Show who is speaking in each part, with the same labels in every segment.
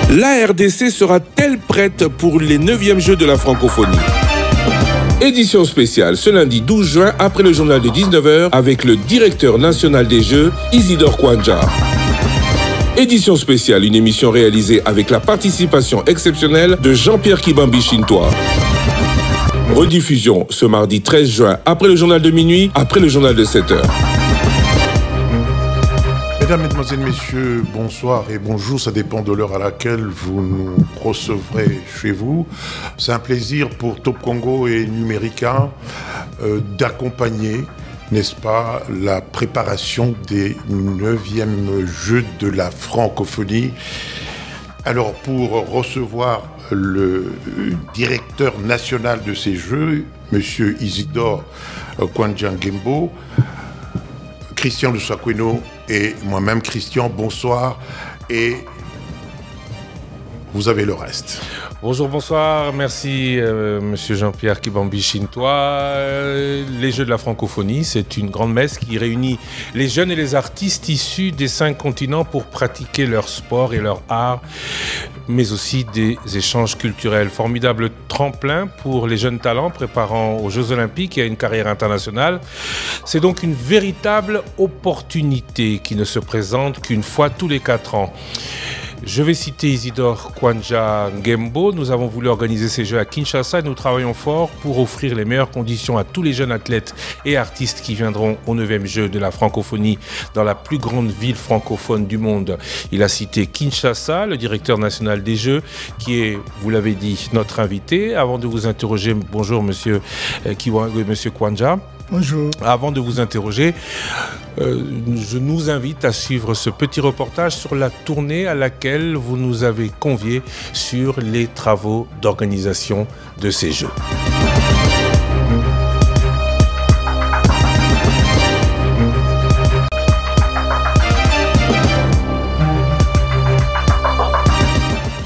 Speaker 1: La RDC sera-t-elle prête pour les 9e Jeux de la francophonie? Édition spéciale ce lundi 12 juin après le journal de 19h avec le directeur national des Jeux, Isidore Kwanja. Édition spéciale, une émission réalisée avec la participation exceptionnelle de Jean-Pierre Kibambi Chintois. Rediffusion ce mardi 13 juin après le journal de minuit, après le journal de 7h.
Speaker 2: Mesdames, Mesdemoiselles, Messieurs, bonsoir et bonjour. Ça dépend de l'heure à laquelle vous nous recevrez chez vous. C'est un plaisir pour Top Congo et Numérica d'accompagner, n'est-ce pas, la préparation des 9e Jeux de la francophonie. Alors, pour recevoir le directeur national de ces Jeux, Monsieur Isidore Kwanja Ngembo, Christian Lussakweno et moi-même. Christian, bonsoir, et vous avez le reste.
Speaker 3: Bonjour, bonsoir, merci Monsieur Jean-Pierre Kibambi Chintois. Les Jeux de la francophonie, c'est une grande messe qui réunit les jeunes et les artistes issus des 5 continents pour pratiquer leur sport et leur art, mais aussi des échanges culturels. Formidable tremplin pour les jeunes talents préparant aux Jeux Olympiques et à une carrière internationale. C'est donc une véritable opportunité qui ne se présente qu'une fois tous les 4 ans. Je vais citer Isidore Kwanja Ngembo. Nous avons voulu organiser ces Jeux à Kinshasa et nous travaillons fort pour offrir les meilleures conditions à tous les jeunes athlètes et artistes qui viendront aux 9e Jeux de la francophonie dans la plus grande ville francophone du monde. Il a cité Kinshasa, le directeur national des Jeux, qui est, vous l'avez dit, notre invité. Avant de vous interroger, bonjour Monsieur Kwanja.
Speaker 4: Bonjour.
Speaker 3: Avant de vous interroger, je nous invite à suivre ce petit reportage sur la tournée à laquelle vous nous avez conviés sur les travaux d'organisation de ces Jeux.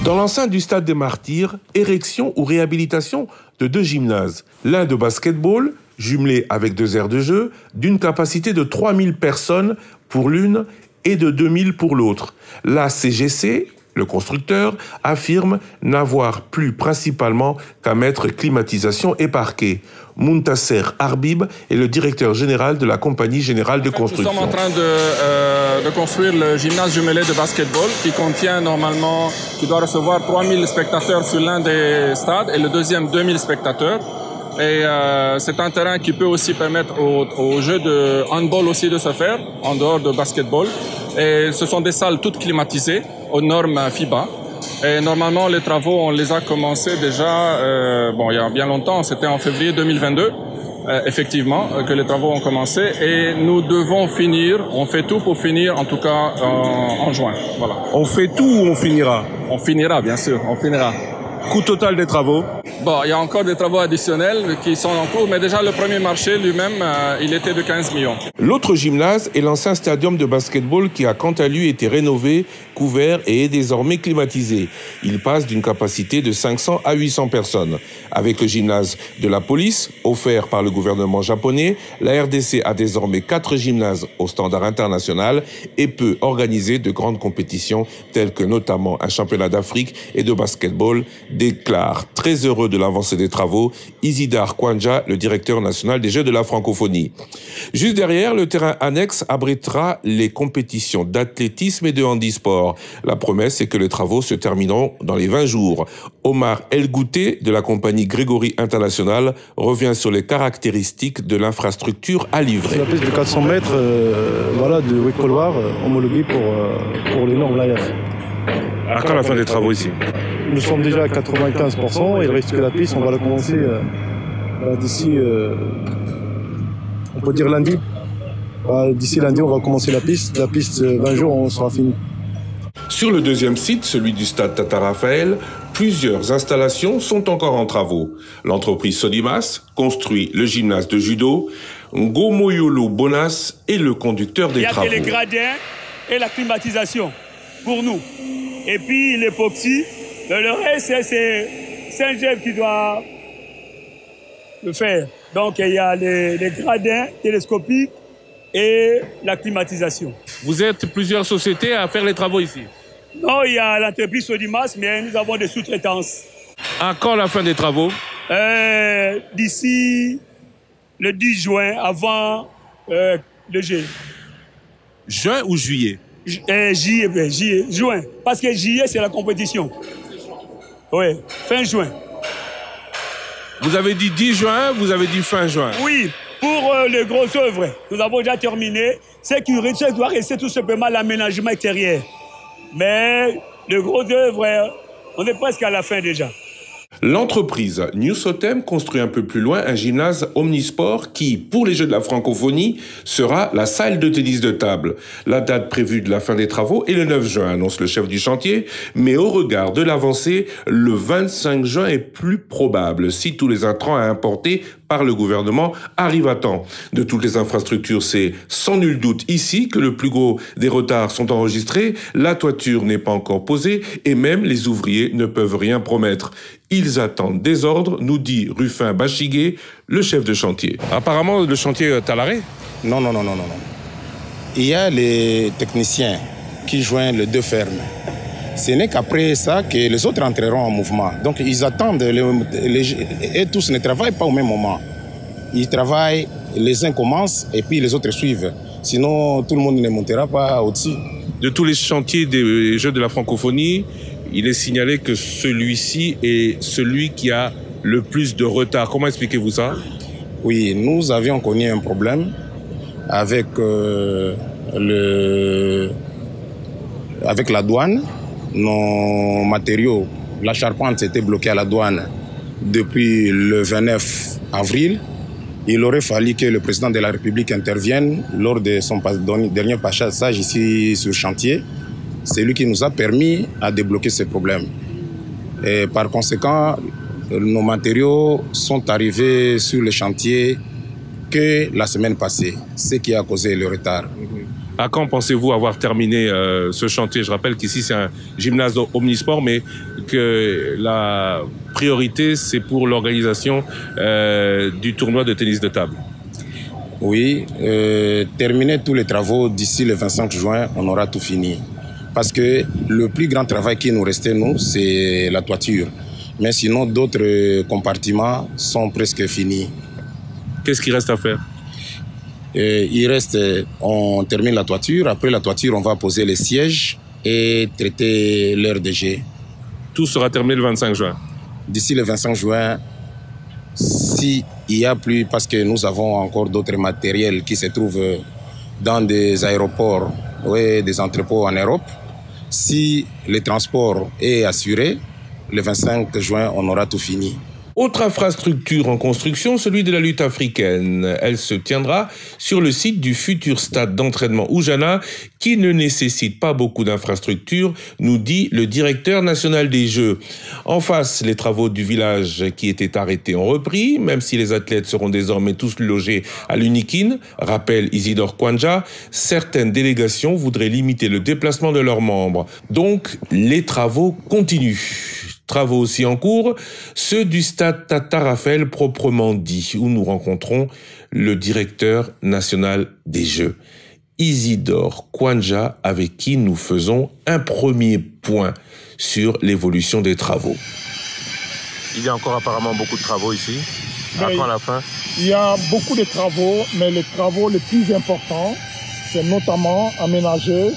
Speaker 1: Dans l'enceinte du Stade des Martyrs, érection ou réhabilitation de 2 gymnases. L'un de basketball, jumelé avec 2 aires de jeu, d'une capacité de 3000 personnes pour l'une et de 2000 pour l'autre. La CGC, le constructeur, affirme n'avoir plus principalement qu'à mettre climatisation et parquet. Muntasser Arbib est le directeur général de la Compagnie Générale de Construction.
Speaker 5: Nous sommes en train de construire le gymnase jumelé de basketball qui doit recevoir 3000 spectateurs sur l'un des stades et le deuxième 2000 spectateurs. Et c'est un terrain qui peut aussi permettre aux jeux de handball aussi de se faire en dehors de basketball. Et ce sont des salles toutes climatisées aux normes FIBA. Et normalement, les travaux, on les a commencés déjà, il y a bien longtemps, c'était en février 2022, effectivement, que les travaux ont commencé. Et nous devons finir, on fait tout pour finir, en tout cas en juin. Voilà.
Speaker 6: On fait tout ou on finira?
Speaker 5: On finira, bien sûr, on finira.
Speaker 6: Coût total des travaux?
Speaker 5: Il y a encore des travaux additionnels qui sont en cours, mais déjà le premier marché lui-même, il était de 15 millions.
Speaker 1: L'autre gymnase est l'ancien stadium de basketball qui a quant à lui été rénové, couvert et est désormais climatisé. Il passe d'une capacité de 500 à 800 personnes. Avec le gymnase de la police, offert par le gouvernement japonais, la RDC a désormais 4 gymnases au standard international et peut organiser de grandes compétitions telles que notamment un championnat d'Afrique et de basketball, déclare très heureux de l'avancée des travaux Isidore Kwanja, le directeur national des Jeux de la francophonie. Juste derrière, le terrain annexe abritera les compétitions d'athlétisme et de handisport. La promesse est que les travaux se termineront dans les 20 jours. Omar Elgouté de la compagnie Grégory International revient sur les caractéristiques de l'infrastructure à livrer.
Speaker 4: C'est la piste de 400 mètres de recouloir homologuée pour les normes LAF.
Speaker 6: À quand la fin des travaux ici?
Speaker 4: Nous sommes déjà à 95%, il reste que la piste, on va la commencer d'ici, on peut dire lundi. D'ici lundi, on va commencer la piste 20 jours, on sera fini.
Speaker 1: Sur le deuxième site, celui du stade Tata Raphaël, plusieurs installations sont encore en travaux. L'entreprise Sodimas construit le gymnase de judo, Ngomoyolo Bonas est le conducteur des travaux.
Speaker 7: Il y a que les gradins et la climatisation pour nous. Et puis l'époxy, le reste c'est Saint-Jean qui doit le faire. Donc il y a les gradins télescopiques et la climatisation.
Speaker 6: Vous êtes plusieurs sociétés à faire les travaux ici?
Speaker 7: Non, il y a l'entreprise Sodimas, mais nous avons des sous-traitances.
Speaker 6: À quand la fin des travaux?
Speaker 7: D'ici le 10 juin, avant le G.
Speaker 6: Juin ou juillet?
Speaker 7: Juin. Parce que juillet, c'est la compétition. Oui, fin juin.
Speaker 6: Vous avez dit 10 juin, vous avez dit fin juin.
Speaker 7: Oui, pour les grosses œuvres, nous avons déjà terminé. Ce qui doit rester tout simplement l'aménagement extérieur. Mais les grosses œuvres, on est presque à la fin déjà.
Speaker 1: L'entreprise New Sotem construit un peu plus loin un gymnase omnisport qui, pour les Jeux de la francophonie, sera la salle de tennis de table. La date prévue de la fin des travaux est le 9 juin, annonce le chef du chantier, mais au regard de l'avancée, le 25 juin est plus probable si tous les intrants à importer par le gouvernement arrivent à temps. De toutes les infrastructures, c'est sans nul doute ici que le plus gros des retards sont enregistrés. La toiture n'est pas encore posée et même les ouvriers ne peuvent rien promettre. Ils attendent des ordres, nous dit Rufin Bachigué, le chef de chantier.
Speaker 6: Apparemment, le chantier est à l'arrêt?
Speaker 8: Non. Il y a les techniciens qui joignent les deux fermes. Ce n'est qu'après ça que les autres entreront en mouvement. Donc ils attendent, et tous ne travaillent pas au même moment. Ils travaillent, les uns commencent et puis les autres suivent. Sinon, tout le monde ne montera pas au-dessus.
Speaker 6: De tous les chantiers des Jeux de la francophonie, il est signalé que celui-ci est celui qui a le plus de retard. Comment expliquez-vous ça?
Speaker 8: Oui, nous avions connu un problème avec la douane. Nos matériaux, la charpente était bloquée à la douane depuis le 29 avril. Il aurait fallu que le président de la République intervienne lors de son dernier passage ici sur chantier. C'est lui qui nous a permis à débloquer ce problème. Et par conséquent, nos matériaux sont arrivés sur le chantier que la semaine passée, ce qui a causé le retard.
Speaker 6: À quand pensez-vous avoir terminé ce chantier? Je rappelle qu'ici, c'est un gymnase omnisport, mais que la priorité, c'est pour l'organisation du tournoi de tennis de table.
Speaker 8: Oui, terminer tous les travaux d'ici le 25 juin, on aura tout fini. Parce que le plus grand travail qui nous restait, nous, c'est la toiture. Mais sinon, d'autres compartiments sont presque finis.
Speaker 6: Qu'est-ce qu'il reste à faire?
Speaker 8: Il reste, on termine la toiture. Après la toiture, on va poser les sièges et traiter l'heure de jet.
Speaker 6: Tout sera terminé le 25 juin.
Speaker 8: D'ici le 25 juin, s'il y a plus, parce que nous avons encore d'autres matériels qui se trouvent dans des aéroports, oui, des entrepôts en Europe. Si le transport est assuré, le 25 juin, on aura tout fini.
Speaker 1: Autre infrastructure en construction, celui de la lutte africaine. Elle se tiendra sur le site du futur stade d'entraînement Oujana, qui ne nécessite pas beaucoup d'infrastructures, nous dit le directeur national des Jeux. En face, les travaux du village qui étaient arrêtés ont repris, même si les athlètes seront désormais tous logés à l'Unikin, rappelle Isidore Kwanja. Certaines délégations voudraient limiter le déplacement de leurs membres. Donc, les travaux continuent. Travaux aussi en cours, ceux du stade Tata Raphaël proprement dit, où nous rencontrons le directeur national des Jeux, Isidore Kwanja, avec qui nous faisons un premier point sur l'évolution des travaux.
Speaker 6: Il y a encore apparemment beaucoup de travaux ici. À quand la fin?
Speaker 9: Il y a beaucoup de travaux, mais les travaux les plus importants, c'est notamment aménager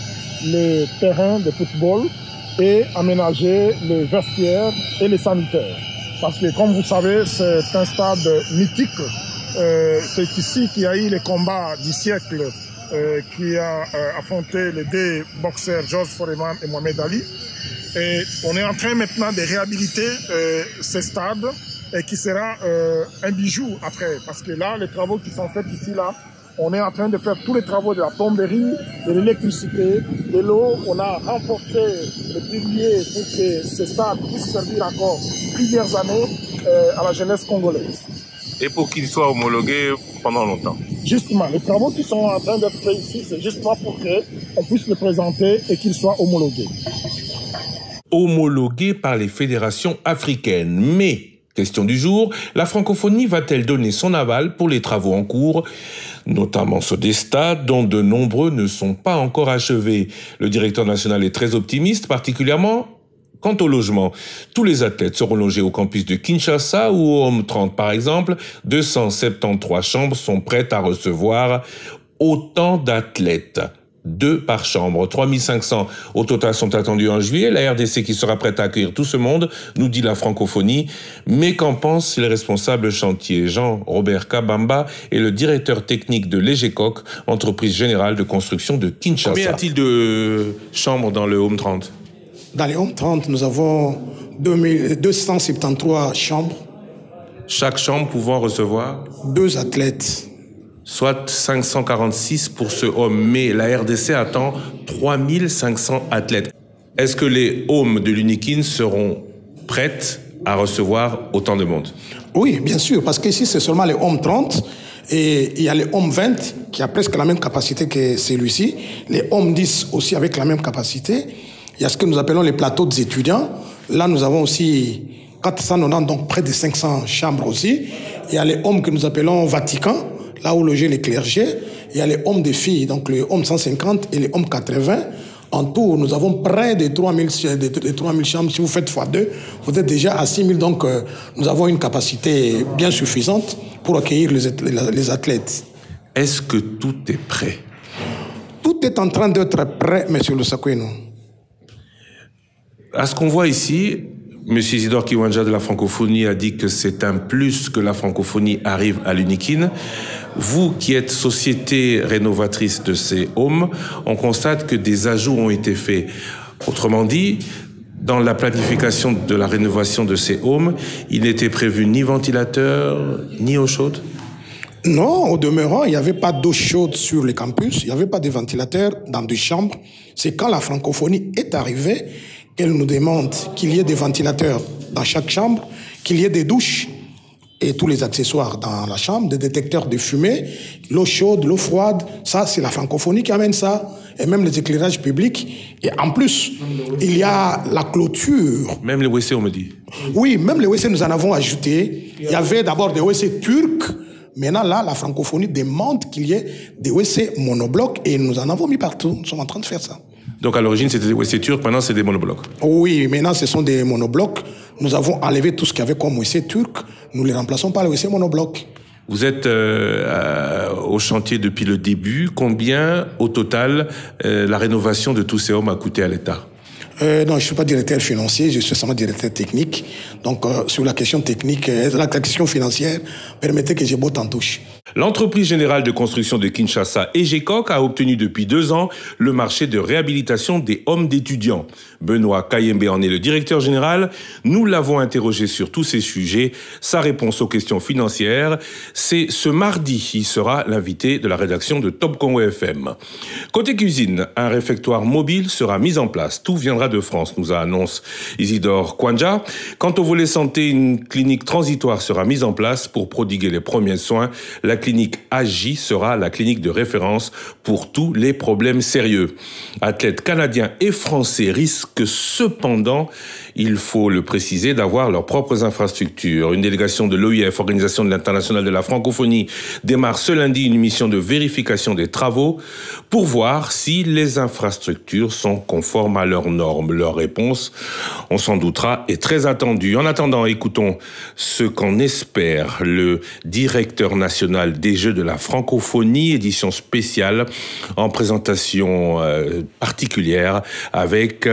Speaker 9: les terrains de football et aménager les vestiaires et les sanitaires. Parce que, comme vous savez, c'est un stade mythique. C'est ici qu'il y a eu les combats du siècle qui a affronté les deux boxeurs Georges Foreman et Mohamed Ali. Et on est en train maintenant de réhabiliter ce stade et qui sera un bijou après. Parce que là, les travaux qui sont faits ici, là, on est en train de faire tous les travaux de la plomberie, de l'électricité, de l'eau. On a renforcé les piliers pour que ce stade puisse servir encore plusieurs années à la jeunesse congolaise.
Speaker 6: Et pour qu'il soit homologué pendant longtemps?
Speaker 9: Justement, les travaux qui sont en train d'être faits ici, c'est justement pour qu'on puisse le présenter et qu'il soit homologué.
Speaker 1: Homologué par les fédérations africaines, mais Question du jour, la francophonie va-t-elle donner son aval pour les travaux en cours, notamment ceux des stades dont de nombreux ne sont pas encore achevés? Le directeur national est très optimiste, particulièrement quant au logement. Tous les athlètes seront logés au campus de Kinshasa ou au Home 30 par exemple. 273 chambres sont prêtes à recevoir autant d'athlètes. 2 par chambre. 3500 au total sont attendus en juillet. La RDC qui sera prête à accueillir tout ce monde, nous dit la francophonie. Mais qu'en pensent les responsables chantiers? Jean-Robert Kabamba est le directeur technique de l'EGECOC, entreprise générale de construction de Kinshasa. Combien y a-t-il de chambres dans le Home 30?
Speaker 10: Dans le Home 30, nous avons 273 chambres.
Speaker 1: Chaque chambre pouvant recevoir
Speaker 10: 2 athlètes.
Speaker 1: Soit 546 pour ce home. Mais la RDC attend 3500 athlètes. Est-ce que les homes de l'Unikin seront prêtes à recevoir autant de monde?
Speaker 10: Oui, bien sûr, parce qu'ici, c'est seulement les Home 30 et il y a les Home 20 qui a presque la même capacité que celui-ci. Les Home 10 aussi avec la même capacité. Il y a ce que nous appelons les plateaux des étudiants. Là, nous avons aussi 490, donc près de 500 chambres aussi. Il y a les Home que nous appelons Vatican, là où logeaient les clergés. Il y a les hommes des filles, donc les hommes 150 et les hommes 80. En tout, nous avons près de 3000 chambres. Si vous faites x2, vous êtes déjà à 6000. Donc, nous avons une capacité bien suffisante pour accueillir les athlètes.
Speaker 1: Est-ce que tout est prêt?
Speaker 10: Tout est en train d'être prêt, M. Lusakweno.
Speaker 1: À ce qu'on voit ici, M. Isidore Kiwanja de la francophonie a dit que c'est un plus que la francophonie arrive à l'Unikin. Vous qui êtes société rénovatrice de ces homes, on constate que des ajouts ont été faits. Autrement dit, dans la planification de la rénovation de ces homes, il n'était prévu ni ventilateur, ni eau chaude?
Speaker 10: Non, au demeurant, il n'y avait pas d'eau chaude sur les campus, il n'y avait pas de ventilateur dans des chambres. C'est quand la francophonie est arrivée qu'elle nous demande qu'il y ait des ventilateurs dans chaque chambre, qu'il y ait des douches et tous les accessoires dans la chambre, des détecteurs de fumée, l'eau chaude, l'eau froide. Ça, c'est la francophonie qui amène ça. Et même les éclairages publics. Et en plus, il y a la clôture.
Speaker 1: Même les WC, on me dit.
Speaker 10: Oui, même les WC, nous en avons ajouté. Il y avait d'abord des WC turcs. Maintenant, là, la francophonie demande qu'il y ait des WC monoblocs et nous en avons mis partout. Nous sommes en train de faire ça.
Speaker 1: Donc à l'origine, c'était des WC turcs, maintenant c'est des monoblocs.
Speaker 10: Oui, maintenant ce sont des monoblocs. Nous avons enlevé tout ce qu'il y avait comme WC turc. Nous les remplaçons par les WC monoblocs.
Speaker 1: Vous êtes au chantier depuis le début. Combien, au total, la rénovation de tous ces hommes a coûté à l'État?
Speaker 10: Non, je ne suis pas directeur financier, je suis seulement directeur technique. Donc, sur la question technique, la question financière, permettez que je botte en touche.
Speaker 1: L'entreprise générale de construction de Kinshasa, EGECOC, a obtenu depuis 2 ans le marché de réhabilitation des homes d'étudiants. Benoît Kayembe en est le directeur général. Nous l'avons interrogé sur tous ces sujets. Sa réponse aux questions financières, c'est ce mardi. Il sera l'invité de la rédaction de Top Congo FM. Côté cuisine, un réfectoire mobile sera mis en place. Tout viendra de France, nous annonce Isidore Kiwanja. Quant au volet santé, une clinique transitoire sera mise en place pour prodiguer les premiers soins. La clinique AJ sera la clinique de référence pour tous les problèmes sérieux. Athlètes canadiens et français risquent cependant, il faut le préciser, d'avoir leurs propres infrastructures. Une délégation de l'OIF, Organisation de l'Internationale de la Francophonie, démarre ce lundi une mission de vérification des travaux pour voir si les infrastructures sont conformes à leurs normes. Leur réponse, on s'en doutera, est très attendue. En attendant, écoutons ce qu'en espère le directeur national des Jeux de la Francophonie, édition spéciale en présentation particulière avec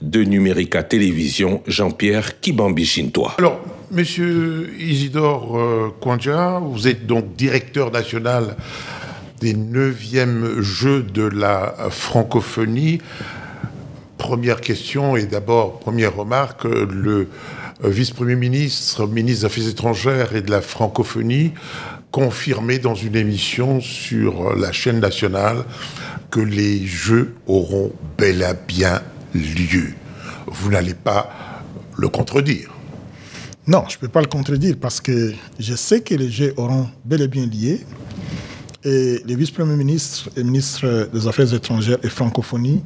Speaker 1: de Numérica Télévision, Jean-Pierre Kibambi-Chintois.
Speaker 2: Alors, monsieur Isidore Kiwanja, vous êtes donc directeur national des 9e Jeux de la Francophonie. Première question et d'abord, première remarque, le vice-premier ministre, ministre des Affaires étrangères et de la Francophonie, confirmé dans une émission sur la chaîne nationale que les Jeux auront bel et bien lieu. Vous n'allez pas le contredire?
Speaker 9: Non, je ne peux pas le contredire parce que je sais que les Jeux auront bel et bien lieu. Et le vice-premier ministre et ministre des Affaires étrangères et francophonie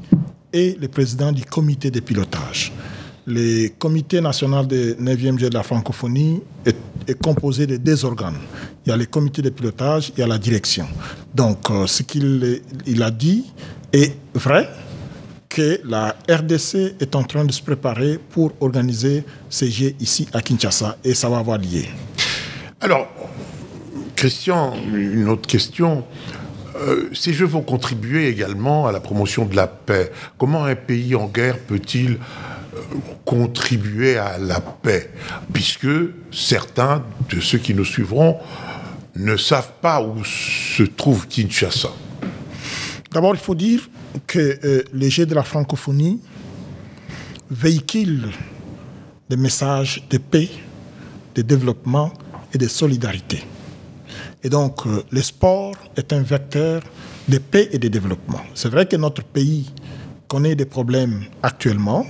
Speaker 9: et le président du comité de pilotage. Le comité national des 9e Jeux de la francophonie est composé de 2 organes. Il y a le comité de pilotage, il y a la direction. Donc, ce qu'il a dit est vrai, que la RDC est en train de se préparer pour organiser ces Jeux ici à Kinshasa, et ça va avoir lieu.
Speaker 2: Alors, Christian, une autre question. Ces Jeux vont contribuer également à la promotion de la paix. Comment un pays en guerre peut-il contribuer à la paix, puisque certains de ceux qui nous suivront ne savent pas où se trouve Kinshasa?
Speaker 9: D'abord, il faut dire que les Jeux de la francophonie véhiculent des messages de paix, de développement et de solidarité. Et donc, le sport est un vecteur de paix et de développement. C'est vrai que notre pays connaît des problèmes actuellement,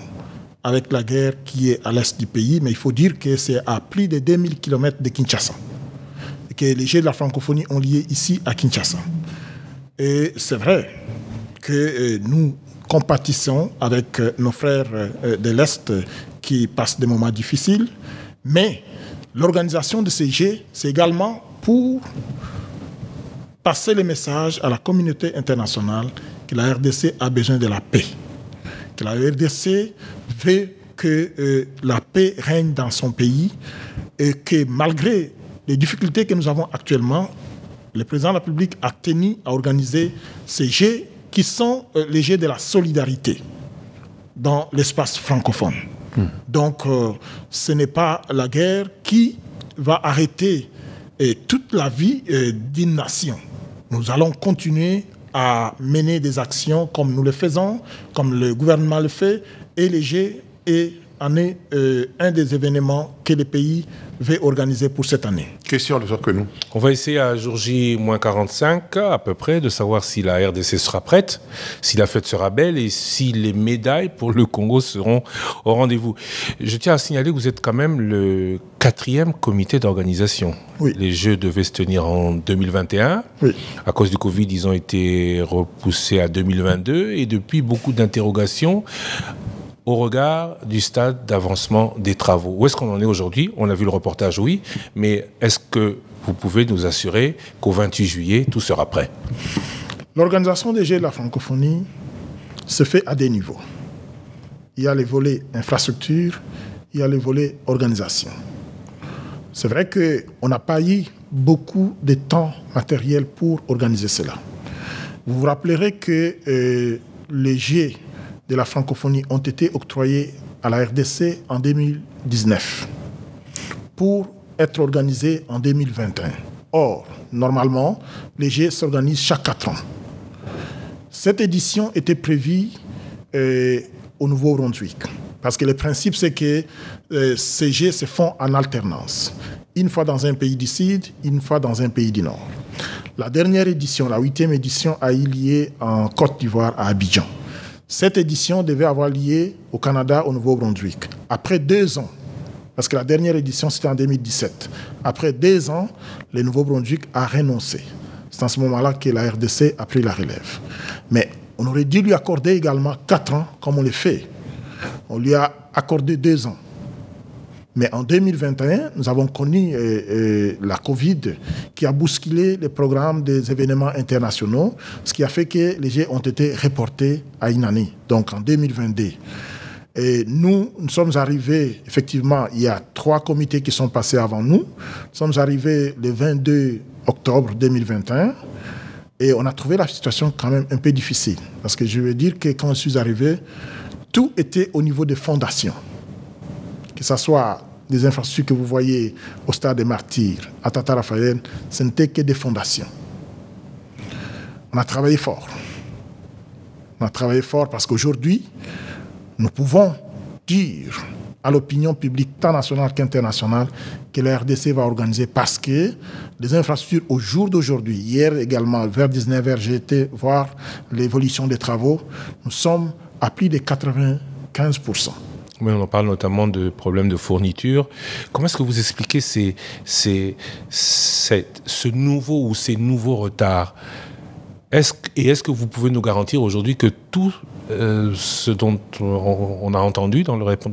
Speaker 9: avec la guerre qui est à l'est du pays, mais il faut dire que c'est à plus de 2000 km de Kinshasa. Et que les Jeux de la francophonie ont lieu ici à Kinshasa. Et c'est vrai que nous compatissons avec nos frères de l'Est qui passent des moments difficiles, mais l'organisation de ces Jeux, c'est également pour passer le message à la communauté internationale que la RDC a besoin de la paix. Que la RDC veut que la paix règne dans son pays et que malgré les difficultés que nous avons actuellement, le président de la République a tenu à organiser ces Jeux qui sont les Jeux de la solidarité dans l'espace francophone. Donc ce n'est pas la guerre qui va arrêter toute la vie d'une nation. Nous allons continuer à mener des actions comme nous le faisons, comme le gouvernement le fait, et les Jeux en est un des événements que le pays veut organiser pour cette année.
Speaker 2: Question de que nous.
Speaker 3: On va essayer à jour J-45 à peu près de savoir si la RDC sera prête, si la fête sera belle et si les médailles pour le Congo seront au rendez-vous. Je tiens à signaler que vous êtes quand même le 4e comité d'organisation.
Speaker 9: Oui.
Speaker 3: Les Jeux devaient se tenir en 2021.
Speaker 9: Oui.
Speaker 3: À cause du Covid, ils ont été repoussés à 2022 et depuis beaucoup d'interrogations au regard du stade d'avancement des travaux. Où est-ce qu'on en est aujourd'hui? On a vu le reportage, oui, mais est-ce que vous pouvez nous assurer qu'au 28 juillet, tout sera prêt?
Speaker 9: L'organisation des Jeux de la francophonie se fait à des niveaux. Il y a les volets infrastructure, il y a les volets organisation. C'est vrai qu'on n'a pas eu beaucoup de temps matériel pour organiser cela. Vous vous rappellerez que les Jeux de la francophonie ont été octroyés à la RDC en 2019 pour être organisés en 2021. Or, normalement, les Jeux s'organisent chaque 4 ans. Cette édition était prévue au Nouveau-Brunswick parce que le principe, c'est que ces Jeux se font en alternance. Une fois dans un pays du Sud, une fois dans un pays du Nord. La dernière édition, la 8e édition, a eu lieu en Côte d'Ivoire, à Abidjan. Cette édition devait avoir lieu au Canada, au Nouveau-Brunswick. Après 2 ans, parce que la dernière édition, c'était en 2017. Après 2 ans, le Nouveau-Brunswick a renoncé. C'est en ce moment-là que la RDC a pris la relève. Mais on aurait dû lui accorder également 4 ans, comme on le fait. On lui a accordé 2 ans. Mais en 2021, nous avons connu la Covid qui a bousculé les programmes des événements internationaux, ce qui a fait que les Jeux ont été reportés à une année, donc en 2022. Et nous sommes arrivés, effectivement, il y a 3 comités qui sont passés avant nous. Nous sommes arrivés le 22 octobre 2021 et on a trouvé la situation quand même un peu difficile. Parce que je veux dire que quand je suis arrivé, tout était au niveau des fondations. Que ce soit des infrastructures que vous voyez au stade des Martyrs, à Tata Raphaël, ce n'était que des fondations. On a travaillé fort. On a travaillé fort parce qu'aujourd'hui, nous pouvons dire à l'opinion publique tant nationale qu'internationale que la RDC va organiser parce que les infrastructures au jour d'aujourd'hui, hier également vers 19h, j'ai été voir l'évolution des travaux, nous sommes à plus de 95%.
Speaker 3: Oui, on en parle notamment de problèmes de fourniture. Comment est-ce que vous expliquez ce nouveau ou ces nouveaux retards? Est-ce que vous pouvez nous garantir aujourd'hui que tout ce dont on a entendu,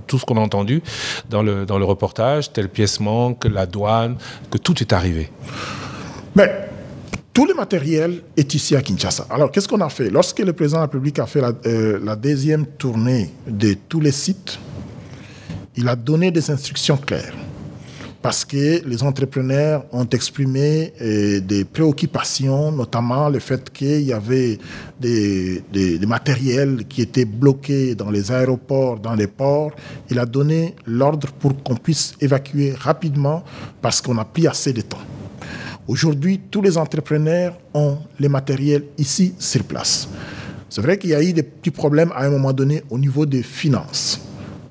Speaker 3: tout ce qu'on a entendu dans le reportage, telle pièce manque, la douane, que tout est arrivé?
Speaker 9: Mais tout le matériel est ici à Kinshasa. Alors, qu'est-ce qu'on a fait? Lorsque le président de la République a fait la deuxième tournée de tous les sites, il a donné des instructions claires. Parce que les entrepreneurs ont exprimé des préoccupations, notamment le fait qu'il y avait des matériels qui étaient bloqués dans les aéroports, dans les ports. Il a donné l'ordre pour qu'on puisse évacuer rapidement parce qu'on n'a plus assez de temps. Aujourd'hui, tous les entrepreneurs ont les matériels ici sur place. C'est vrai qu'il y a eu des petits problèmes à un moment donné au niveau des finances.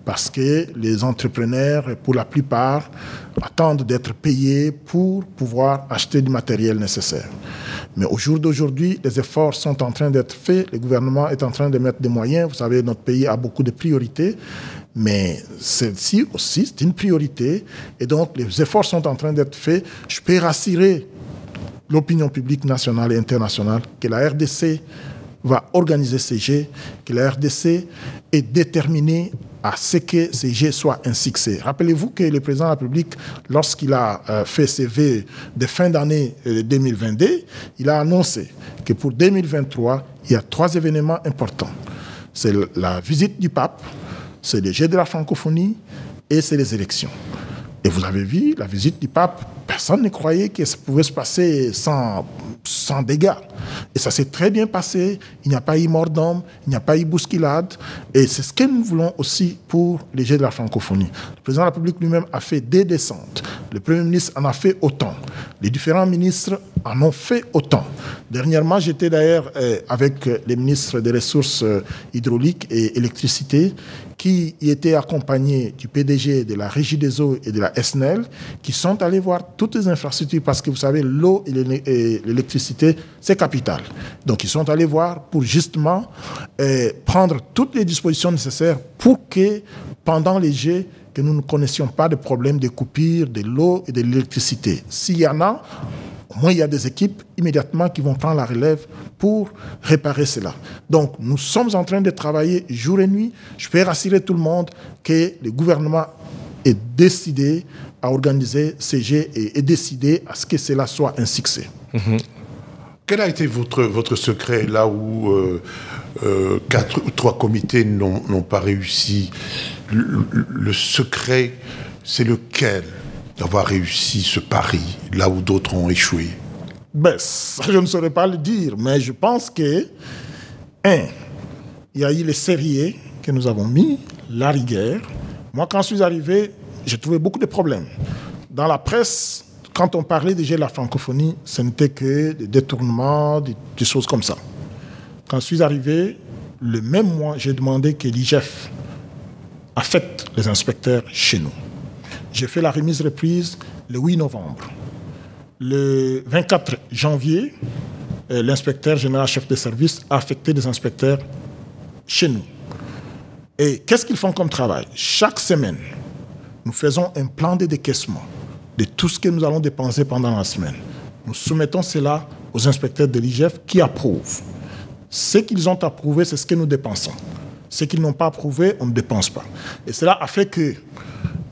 Speaker 9: Parce que les entrepreneurs, pour la plupart, attendent d'être payés pour pouvoir acheter du matériel nécessaire. Mais au jour d'aujourd'hui, les efforts sont en train d'être faits. Le gouvernement est en train de mettre des moyens. Vous savez, notre pays a beaucoup de priorités. Mais celle-ci aussi, c'est une priorité. Et donc, les efforts sont en train d'être faits. Je peux rassurer l'opinion publique nationale et internationale que la RDC va organiser ces jeux, que la RDC est déterminée à ce que ces jeux soient un succès. Rappelez-vous que le président de la République, lorsqu'il a fait ses vœux de fin d'année 2022, il a annoncé que pour 2023, il y a 3 événements importants. C'est la visite du pape, c'est les Jeux de la francophonie et c'est les élections. Et vous avez vu, la visite du pape, personne ne croyait que ça pouvait se passer sans dégâts. Et ça s'est très bien passé. Il n'y a pas eu mort d'homme, il n'y a pas eu bousculade. Et c'est ce que nous voulons aussi pour les Jeux de la francophonie. Le président de la République lui-même a fait des descentes. Le Premier ministre en a fait autant. Les différents ministres en ont fait autant. Dernièrement, j'étais d'ailleurs avec les ministres des Ressources hydrauliques et électricité qui y étaient accompagnés du PDG de la Régie des eaux et de la SNEL, qui sont allés voir toutes les infrastructures, parce que vous savez, l'eau et l'électricité, c'est capital. Donc, ils sont allés voir pour justement prendre toutes les dispositions nécessaires pour que, pendant les Jeux, que nous ne connaissions pas de problème de coupure de l'eau et de l'électricité. S'il y en a, au moins il y a des équipes immédiatement qui vont prendre la relève pour réparer cela. Donc nous sommes en train de travailler jour et nuit. Je peux rassurer tout le monde que le gouvernement est décidé à organiser ces Jeux et est décidé à ce que cela soit un succès.
Speaker 2: Mm-hmm. Quel a été votre secret là où 4 ou 3 comités n'ont pas réussi? Le secret, c'est lequel d'avoir réussi ce pari là où d'autres ont échoué?
Speaker 9: Ça, je ne saurais pas le dire, mais je pense que, il y a eu les sérieux que nous avons mis, la rigueur. Moi, quand je suis arrivé, j'ai trouvé beaucoup de problèmes. Dans la presse, quand on parlait déjà de la francophonie, ce n'était que des détournements, des choses comme ça. Quand je suis arrivé, le même mois, j'ai demandé que l'IGF affecte les inspecteurs chez nous. J'ai fait la remise reprise le 8 novembre. Le 24 janvier, l'inspecteur général chef de service a affecté des inspecteurs chez nous. Et qu'est-ce qu'ils font comme travail? Chaque semaine, nous faisons un plan de décaissement de tout ce que nous allons dépenser pendant la semaine. Nous soumettons cela aux inspecteurs de l'IGF qui approuvent. Ce qu'ils ont approuvé, c'est ce que nous dépensons. Ce qu'ils n'ont pas approuvé, on ne dépense pas. Et cela a fait que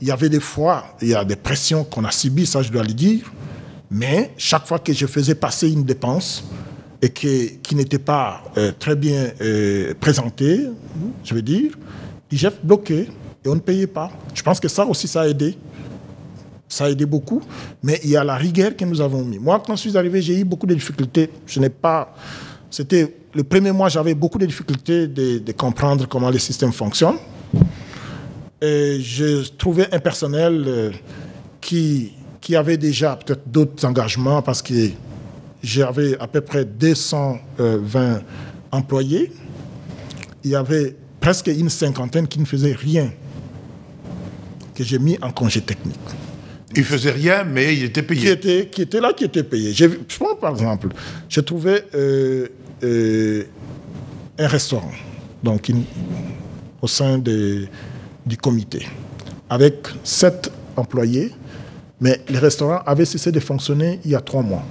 Speaker 9: il y avait des fois, il y a des pressions qu'on a subies, ça je dois le dire, mais chaque fois que je faisais passer une dépense et qui n'était pas très bien présentée, je veux dire, l'IGF bloquait et on ne payait pas. Je pense que ça aussi, ça a aidé. Ça a aidé beaucoup, mais il y a la rigueur que nous avons mis. Moi, quand je suis arrivé, j'ai eu beaucoup de difficultés. C'était le premier mois, j'avais beaucoup de difficultés de comprendre comment le système fonctionne. Et je trouvais un personnel qui avait déjà peut-être d'autres engagements parce que j'avais à peu près 220 employés. Il y avait presque une cinquantaine qui ne faisaient rien, que j'ai mis en congé technique.
Speaker 2: Ils ne faisaient rien, mais ils étaient payés.
Speaker 9: Qui étaient là, qui étaient payés. Je prends par exemple, j'ai trouvé un restaurant donc au sein du comité avec 7 employés, mais le restaurant avait cessé de fonctionner il y a 3 mois.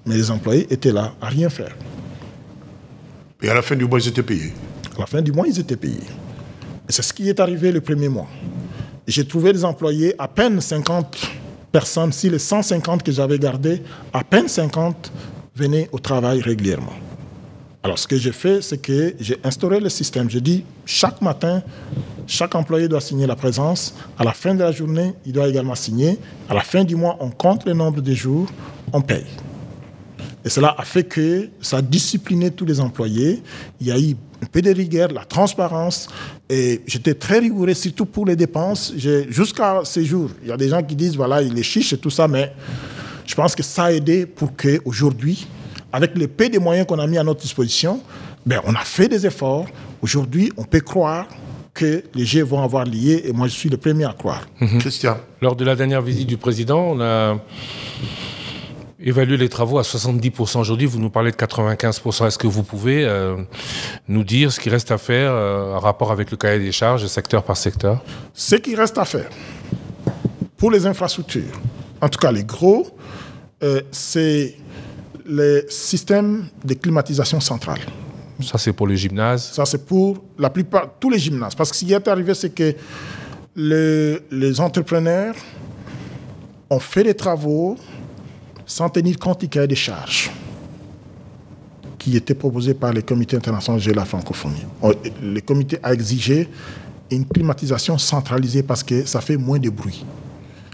Speaker 9: Mais les employés étaient là à rien faire.
Speaker 2: Et à la fin du mois, ils étaient payés?
Speaker 9: À la fin du mois, ils étaient payés. Et c'est ce qui est arrivé le premier mois. J'ai trouvé des employés, à peine 50 personnes, si les 150 que j'avais gardés, à peine 50 venaient au travail régulièrement. Alors, ce que j'ai fait, c'est que j'ai instauré le système. J'ai dit, chaque matin, chaque employé doit signer la présence. À la fin de la journée, il doit également signer. À la fin du mois, on compte le nombre de jours, on paye. Et cela a fait que ça a discipliné tous les employés. Il y a eu un peu de rigueur, la transparence. Et j'étais très rigoureux, surtout pour les dépenses. Jusqu'à ces jours, il y a des gens qui disent, voilà, il est chiche et tout ça, mais je pense que ça a aidé pour qu'aujourd'hui, avec le peu de moyens qu'on a mis à notre disposition, on a fait des efforts. Aujourd'hui, on peut croire que les Jeux vont avoir lié, et moi, je suis le premier à croire.
Speaker 2: Christian.
Speaker 3: Lors de la dernière visite du président, on a évalué les travaux à 70%. Aujourd'hui, vous nous parlez de 95%. Est-ce que vous pouvez nous dire ce qui reste à faire en rapport avec le cahier des charges, secteur par secteur?
Speaker 9: Ce qui reste à faire pour les infrastructures, en tout cas les gros, c'est les systèmes de climatisation centrale.
Speaker 3: Ça, c'est pour les gymnases?
Speaker 9: Ça, c'est pour la plupart, tous les gymnases. Parce que ce qui est arrivé, c'est que les entrepreneurs ont fait des travaux sans tenir compte du cahier des charges qui était proposé par le comité international de la francophonie. Le comité a exigé une climatisation centralisée parce que ça fait moins de bruit.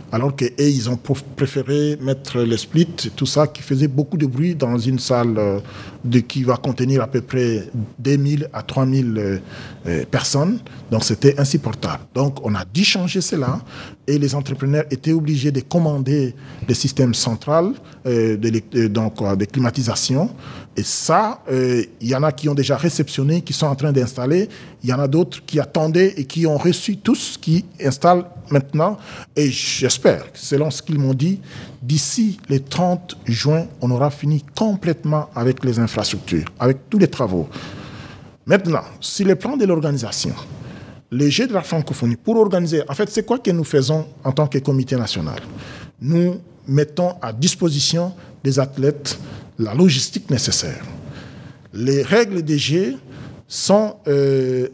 Speaker 9: Alors qu'ils ont préféré mettre les splits, tout ça, qui faisait beaucoup de bruit dans une salle qui va contenir à peu près 2000 à 3000 personnes. Donc c'était insupportable. Donc on a dû changer cela et les entrepreneurs étaient obligés de commander des systèmes centrales de climatisation. Et ça, il y en a qui ont déjà réceptionné, qui sont en train d'installer. Il y en a d'autres qui attendaient et qui ont reçu tous, qui installent maintenant. Et j'espère, selon ce qu'ils m'ont dit, d'ici le 30 juin, on aura fini complètement avec les infrastructures, avec tous les travaux. Maintenant, sur le plan de l'organisation, les Jeux de la francophonie, pour organiser, en fait, c'est quoi que nous faisons en tant que comité national? Nous mettons à disposition des athlètes la logistique nécessaire. Les règles des Jeux ce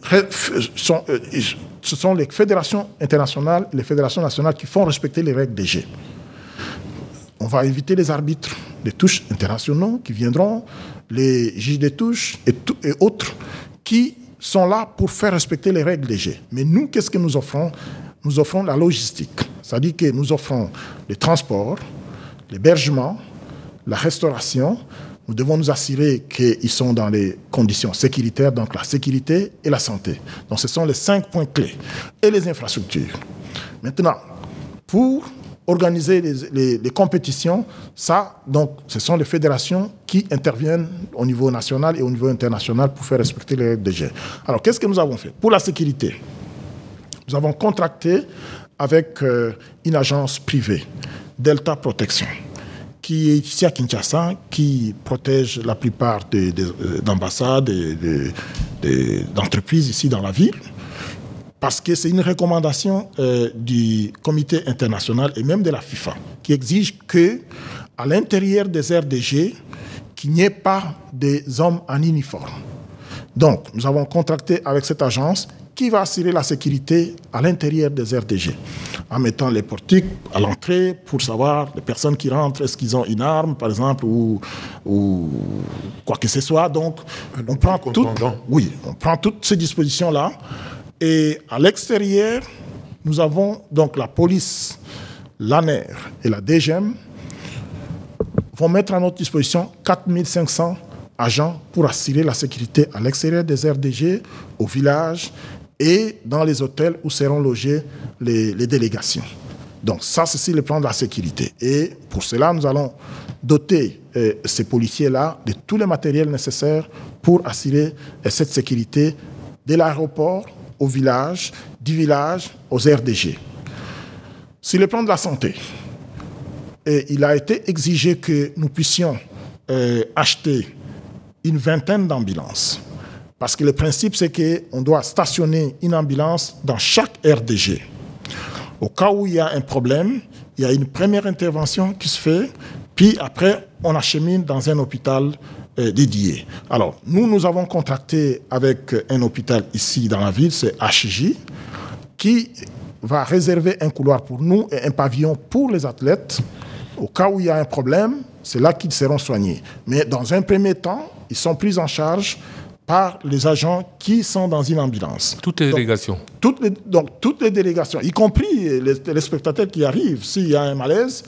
Speaker 9: sont les fédérations internationales et les fédérations nationales qui font respecter les règles des Jeux. On va éviter les arbitres des touches internationaux qui viendront, les juges des touches et autres qui sont là pour faire respecter les règles des Jeux. Mais nous, qu'est-ce que nous offrons? Nous offrons la logistique. C'est-à-dire que nous offrons le transport, l'hébergement, la restauration. Nous devons nous assurer qu'ils sont dans les conditions sécuritaires, donc la sécurité et la santé. Donc ce sont les 5 points clés. Et les infrastructures. Maintenant, pour organiser les compétitions, ce sont les fédérations qui interviennent au niveau national et au niveau international pour faire respecter les règles des Jeux. Alors, qu'est-ce que nous avons fait? Pour la sécurité, nous avons contracté avec une agence privée, Delta Protection, qui est ici à Kinshasa, qui protège la plupart d'ambassades et d'entreprises ici dans la ville, parce que c'est une recommandation du comité international et même de la FIFA, qui exige qu'à l'intérieur des aires des Jeux, qu'il n'y ait pas des hommes en uniforme. Donc, nous avons contracté avec cette agence qui va assurer la sécurité à l'intérieur des aires des Jeux, en mettant les portiques à l'entrée pour savoir les personnes qui rentrent, est-ce qu'ils ont une arme, par exemple, ou quoi que ce soit. Donc, on prend toutes ces dispositions-là. Et à l'extérieur, nous avons donc la police, l'ANER et la DGM vont mettre à notre disposition 4500 agents pour assurer la sécurité à l'extérieur des aires des Jeux, au village et dans les hôtels où seront logées les délégations. Donc ça, c'est sur le plan de la sécurité. Et pour cela, nous allons doter ces policiers-là de tous les matériels nécessaires pour assurer cette sécurité de l'aéroport au village, du village aux aires des Jeux. Sur le plan de la santé, il a été exigé que nous puissions acheter une vingtaine d'ambulances. Parce que le principe, c'est qu'on doit stationner une ambulance dans chaque aire de Jeux. Au cas où il y a un problème, il y a une première intervention qui se fait, puis après, on achemine dans un hôpital dédiés. Alors, nous avons contracté avec un hôpital ici dans la ville, c'est HJ, qui va réserver un couloir pour nous et un pavillon pour les athlètes. Au cas où il y a un problème, c'est là qu'ils seront soignés. Mais dans un premier temps, ils sont pris en charge par les agents qui sont dans une ambulance.
Speaker 3: Toutes les délégations.
Speaker 9: Toutes les délégations, y compris les spectateurs qui arrivent, s'il y a un malaise,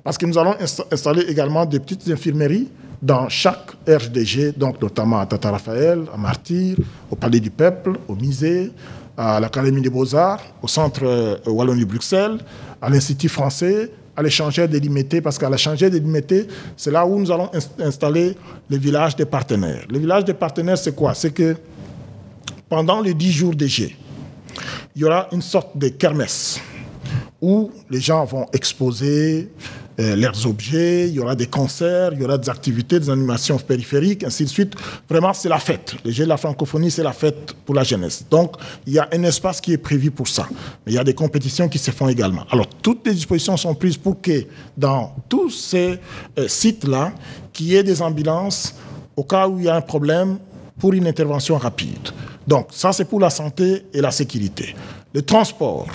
Speaker 9: parce que nous allons installer également des petites infirmeries dans chaque RDG, donc notamment à Tata Raphaël, à Martyr, au Palais du Peuple, au Musée, à l'Académie des Beaux-Arts, au Centre Wallonie-Bruxelles, à l'Institut français, à l'échangeur délimité, parce qu'à l'échangeur délimité, c'est là où nous allons installer les villages des partenaires. Les villages des partenaires, c'est quoi? C'est que pendant les 10 jours DG, il y aura une sorte de kermesse où les gens vont exposer leurs objets, il y aura des concerts, il y aura des activités, des animations périphériques, ainsi de suite. Vraiment, c'est la fête. Les Jeux de la francophonie, c'est la fête pour la jeunesse. Donc, il y a un espace qui est prévu pour ça. Mais il y a des compétitions qui se font également. Alors, toutes les dispositions sont prises pour que dans tous ces sites-là, qu'il y ait des ambulances au cas où il y a un problème pour une intervention rapide. Donc, ça, c'est pour la santé et la sécurité. Le transport.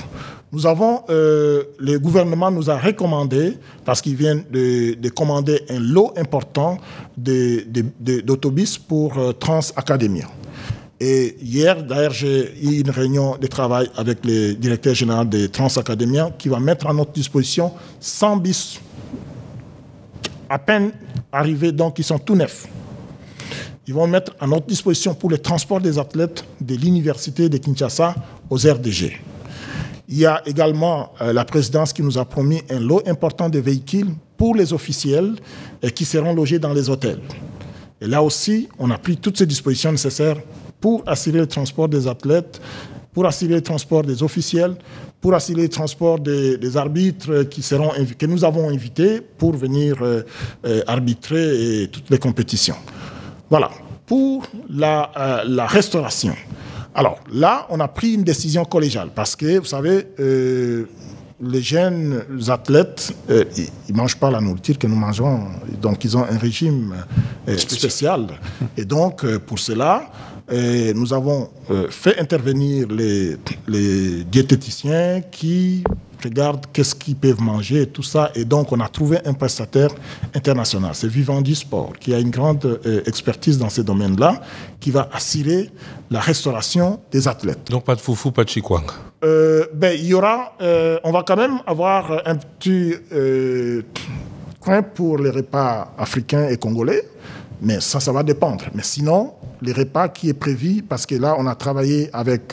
Speaker 9: Nous avons, le gouvernement nous a recommandé, parce qu'ils viennent de commander un lot important d'autobus pour Trans-Académia. Et hier, d'ailleurs, j'ai eu une réunion de travail avec le directeur général de Trans-Académia qui va mettre à notre disposition 100 bus à peine arrivés, donc ils sont tout neufs. Ils vont mettre à notre disposition pour le transport des athlètes de l'université de Kinshasa aux RDG. Il y a également la présidence qui nous a promis un lot important de véhicules pour les officiels qui seront logés dans les hôtels. Et là aussi, on a pris toutes ces dispositions nécessaires pour assurer le transport des athlètes, pour assurer le transport des officiels, pour assurer le transport des arbitres que nous avons invités pour venir arbitrer toutes les compétitions. Voilà. Pour la restauration. Alors là, on a pris une décision collégiale parce que, vous savez, les jeunes athlètes, ils ne mangent pas la nourriture que nous mangeons, donc ils ont un régime spécial. Et donc, pour cela, nous avons fait intervenir les diététiciens qui regardent qu'est-ce qu'ils peuvent manger et tout ça. Et donc, on a trouvé un prestataire international. C'est Vivendi Sport, qui a une grande expertise dans ces domaines-là, qui va assurer la restauration des athlètes.
Speaker 3: Donc, pas de foufou, pas de chikwang.
Speaker 9: Il y aura... on va quand même avoir un petit coin pour les repas africains et congolais, mais ça va dépendre. Mais sinon, les repas qui est prévu, parce que là, on a travaillé avec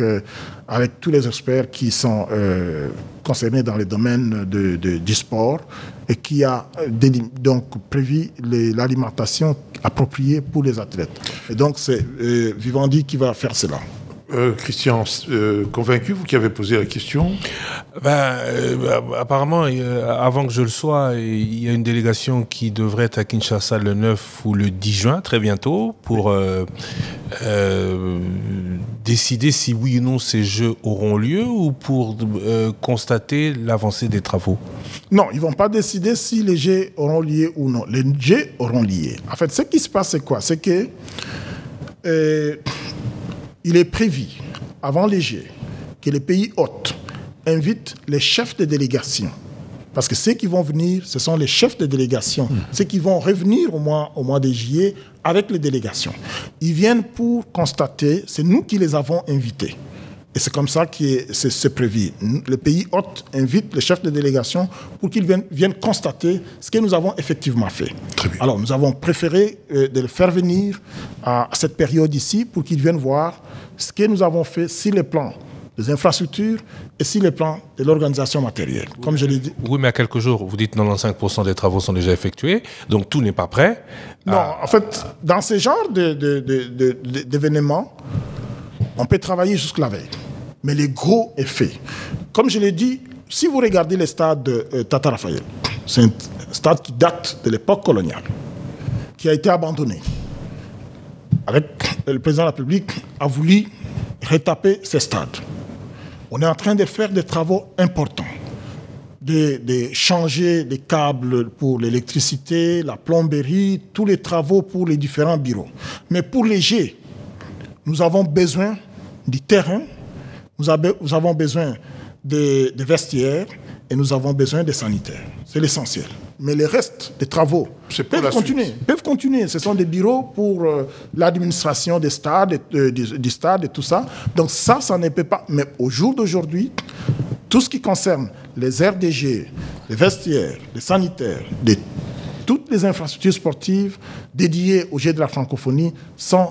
Speaker 9: tous les experts qui sont concernés dans les domaines du sport et qui a donc prévu l'alimentation appropriée pour les athlètes. Et donc, c'est Vivendi qui va faire cela.
Speaker 2: Christian, convaincu, vous qui avez posé la question?
Speaker 3: Apparemment, avant que je le sois, il y a une délégation qui devrait être à Kinshasa le 9 ou le 10 juin, très bientôt, pour décider si oui ou non ces Jeux auront lieu ou pour constater l'avancée des travaux.
Speaker 9: Non, ils ne vont pas décider si les Jeux auront lieu ou non. Les Jeux auront lieu. En fait, ce qui se passe, c'est quoi? C'est que il est prévu, avant les Jeux, que les pays hôtes invitent les chefs de délégation. Parce que ceux qui vont venir, ce sont les chefs de délégation. Ceux qui vont revenir au mois de juillet avec les délégations. Ils viennent pour constater, c'est nous qui les avons invités. Et c'est comme ça que c'est prévu. Les pays hôtes invitent les chefs de délégation pour qu'ils viennent constater ce que nous avons effectivement fait. Alors, nous avons préféré de les faire venir à cette période ici pour qu'ils viennent voir ce que nous avons fait sur les plans des infrastructures et sur les plans de l'organisation matérielle. Comme je l'ai dit.
Speaker 3: Oui, mais à quelques jours, vous dites 95% des travaux sont déjà effectués, donc tout n'est pas prêt.
Speaker 9: Non, en fait, dans ce genre d'événements, on peut travailler jusqu'à la veille. Mais le gros est fait. Comme je l'ai dit, si vous regardez le stade de Tata Raphaël, c'est un stade qui date de l'époque coloniale, qui a été abandonné. Le président de la République a voulu retaper ce stade. On est en train de faire des travaux importants de changer les câbles pour l'électricité, la plomberie, tous les travaux pour les différents bureaux. Mais pour les G, nous avons besoin du terrain, nous avons besoin des vestiaires et nous avons besoin des sanitaires. C'est l'essentiel. Mais le reste des travaux peuvent continuer. Ce sont des bureaux pour l'administration des stades, du stade et tout ça. Donc ça ne peut pas. Mais au jour d'aujourd'hui, tout ce qui concerne les RDG, les vestiaires, les sanitaires, toutes les infrastructures sportives dédiées aux Jeux de la francophonie sont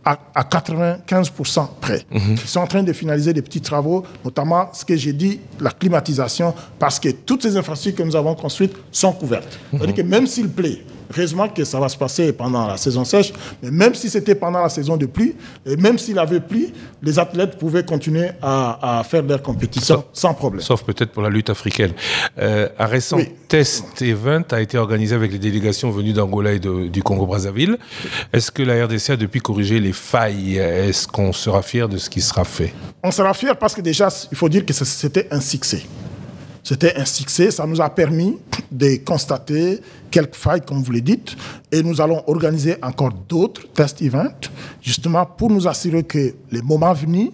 Speaker 9: à 95% près. Ils sont en train de finaliser des petits travaux, notamment ce que j'ai dit, la climatisation, parce que toutes ces infrastructures que nous avons construites sont couvertes. C'est-à-dire que même s'il plaît, heureusement que ça va se passer pendant la saison sèche, mais même si c'était pendant la saison de pluie, et même s'il avait plu, les athlètes pouvaient continuer à faire leur compétition sans problème.
Speaker 3: Sauf peut-être pour la lutte africaine. Un récent test event a été organisé avec les délégations venues d'Angola et du Congo-Brazzaville. Est-ce que la RDC a depuis corrigé les failles? Est-ce qu'on sera fier de ce qui sera fait?
Speaker 9: On sera fier parce que déjà, il faut dire que c'était un succès. C'était un succès, ça nous a permis de constater quelques failles, comme vous le dites, et nous allons organiser encore d'autres test events, justement pour nous assurer que les moments venus,